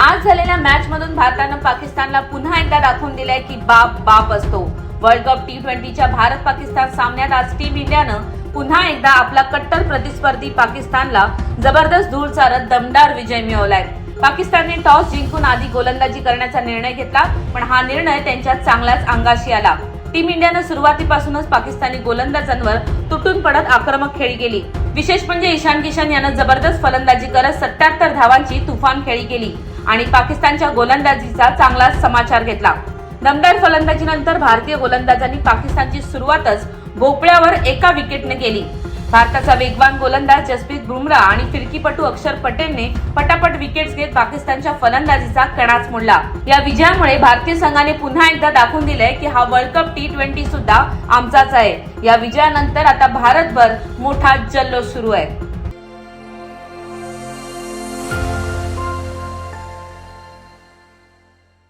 आज झालेल्या मॅच मधून भारतानं पाकिस्तानला पुन्हा एकदा दाखवून दिलंय की बाप बाप असतो। वर्ल्ड कप T20च्या भारत पाकिस्तान सामन्यात आज टीम इंडियानं पुन्हा एकदा आपला कट्टर प्रतिस्पर्धी पाकिस्तानला जबरदस्त धूळ चारत दमदार विजय मिळवलाय। पाकिस्तानने टॉस जिंकून आधी गोलंदाजी करण्याचा निर्णय घेतला, पण हा निर्णय त्यांच्या चांगल्याच अंगाशी आला। टीम इंडियानं सुरुवातीपासूनच पाकिस्तानी गोलंदाजांवर तुटून पडत आक्रमक खेळी केली। विशेष म्हणजे ईशान किशन यानं जबरदस्त फलंदाजी करत 77 धावांची तुफान खेळी केली आणि पाकिस्तानच्या गोलंदाजीचा चांगलाच समाचार घेतला। दमदार फलंदाजीनंतर भारतीय गोलंदाजांनी पाकिस्तानची सुरुवातच भोपळ्यावर एका विकेटने केली। भारताचा वेगवान गोलंदाज जसप्रीत बुमराह आणि फिरकीपटू अक्षर पटेलने पटापट विकेट्स घेत पाकिस्तानच्या फलंदाजीचा कणाच मोडला। या विजयामुळे भारतीय संघाने पुन्हा एकदा दाखवून दिलंय की हा वर्ल्ड कप T20 सुद्धा आमचाच आहे। या विजयानंतर आता भारतभर मोठा जल्लोष सुरू आहे।